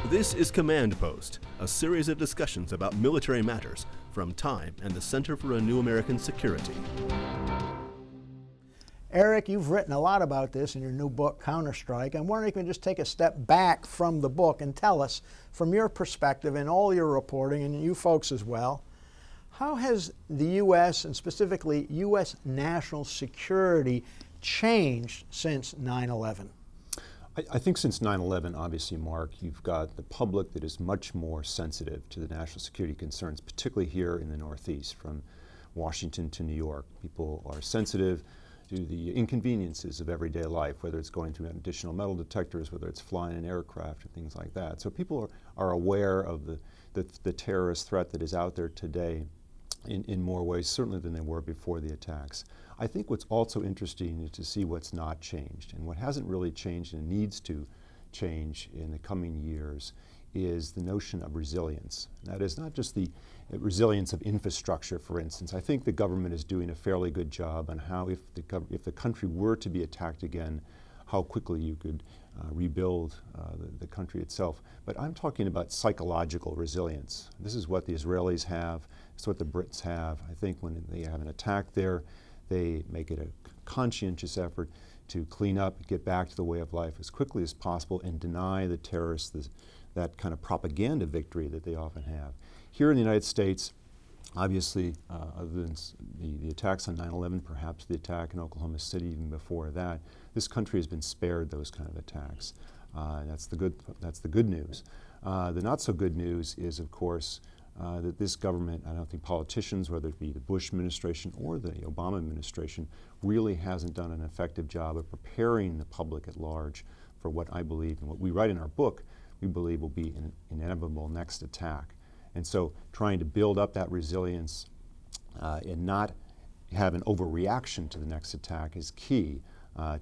This is Command Post, a series of discussions about military matters from Time and the Center for a New American Security. Eric, you've written a lot about this in your new book, Counterstrike. I'm wondering if you can just take a step back from the book and tell us, from your perspective and all your reporting, and you folks as well, how has the U.S. and specifically U.S. national security changed since 9/11? I think since 9/11, obviously, Mark, you've got the public that is much more sensitive to the national security concerns, particularly here in the Northeast, from Washington to New York. People are sensitive to the inconveniences of everyday life, whether it's going through additional metal detectors, whether it's flying an aircraft, or things like that. So people are aware of the terrorist threat that is out there today in more ways, certainly, than they were before the attacks. I think what's also interesting is to see what's not changed. And what hasn't really changed and needs to change in the coming years is the notion of resilience. That is not just the resilience of infrastructure, for instance. I think the government is doing a fairly good job on how, if the country were to be attacked again, how quickly you could rebuild the country itself. But I'm talking about psychological resilience. This is what the Israelis have. It's what the Brits have. I think when they have an attack there, they make it a conscientious effort to clean up, get back to the way of life as quickly as possible, and deny the terrorists that kind of propaganda victory that they often have. Here in the United States, obviously, other than the attacks on 9/11, perhaps the attack in Oklahoma City even before that, this country has been spared those kind of attacks. That's the good news. The not so good news is, of course, that this government, I don't think politicians, whether it be the Bush administration or the Obama administration, really hasn't done an effective job of preparing the public at large for what I believe, and what we write in our book, we believe will be an inevitable next attack. And so trying to build up that resilience and not have an overreaction to the next attack is key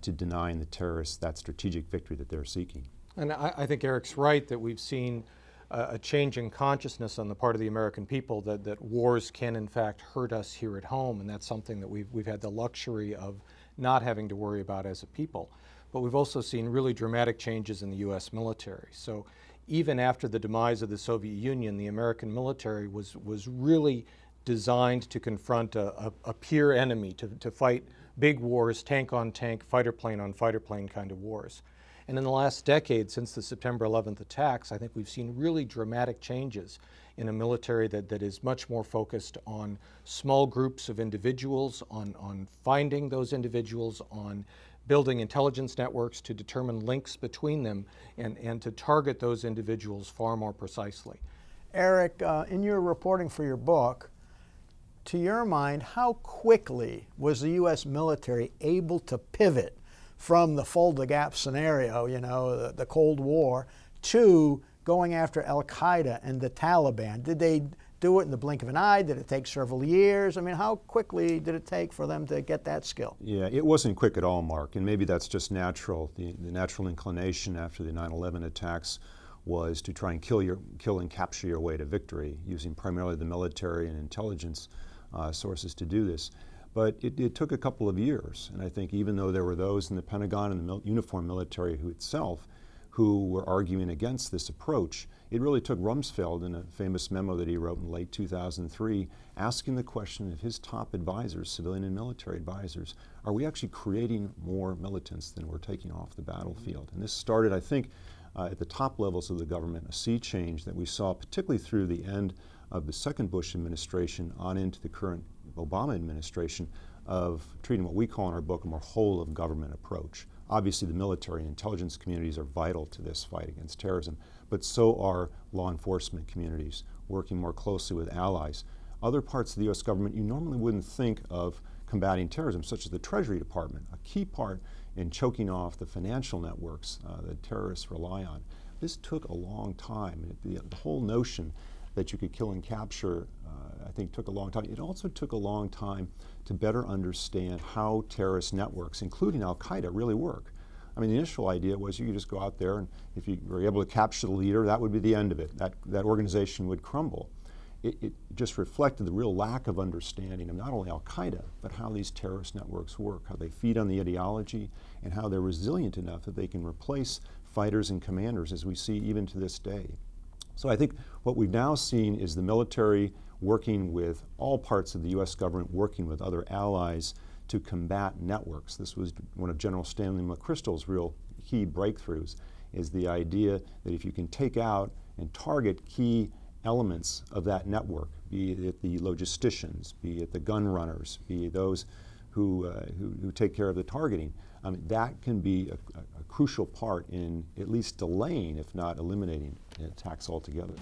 to denying the terrorists that strategic victory that they're seeking. And I think Eric's right that we've seen a change in consciousness on the part of the American people that wars can in fact hurt us here at home, and that's something that we've had the luxury of not having to worry about as a people. But we've also seen really dramatic changes in the U.S. military. So even after the demise of the Soviet Union, the American military was really designed to confront a peer enemy, to fight big wars, tank on tank, fighter plane on fighter plane kind of wars. And in the last decade, since the September 11th attacks, I think we've seen really dramatic changes in a military that is much more focused on small groups of individuals, on finding those individuals, on building intelligence networks to determine links between them, and to target those individuals far more precisely. Eric, in your reporting for your book, to your mind, how quickly was the U.S. military able to pivot from the fold-the-gap scenario, you know, the Cold War, to going after Al-Qaeda and the Taliban? Did they do it in the blink of an eye? Did it take several years? I mean, how quickly did it take for them to get that skill? Yeah, it wasn't quick at all, Mark, and maybe that's just natural. The natural inclination after the 9/11 attacks was to try and kill and capture your way to victory, using primarily the military and intelligence sources to do this. But it took a couple of years, and I think even though there were those in the Pentagon and the uniformed military itself who were arguing against this approach, it really took Rumsfeld, in a famous memo that he wrote in late 2003, asking the question of his top advisors, civilian and military advisors, are we actually creating more militants than we're taking off the battlefield? And this started, I think, at the top levels of the government, a sea change that we saw particularly through the end of the second Bush administration on into the current Obama administration, of treating what we call in our book a more whole of government approach. Obviously the military and intelligence communities are vital to this fight against terrorism, but so are law enforcement communities, working more closely with allies. Other parts of the U.S. government you normally wouldn't think of combating terrorism, such as the Treasury Department, a key part in choking off the financial networks that terrorists rely on. This took a long time. The whole notion that you could kill and capture, I think, took a long time. It also took a long time to better understand how terrorist networks, including Al-Qaeda, really work. I mean, the initial idea was you could just go out there, and if you were able to capture the leader, that would be the end of it. That organization would crumble. It just reflected the real lack of understanding of not only Al-Qaeda, but how these terrorist networks work, how they feed on the ideology, and how they're resilient enough that they can replace fighters and commanders, as we see even to this day. So I think what we've now seen is the military working with all parts of the U.S. government, working with other allies to combat networks. This was one of General Stanley McChrystal's real key breakthroughs, is the idea that if you can take out and target key elements of that network, be it the logisticians, be it the gun runners, be it those who take care of the targeting, that can be a crucial part in at least delaying, if not eliminating, attacks altogether.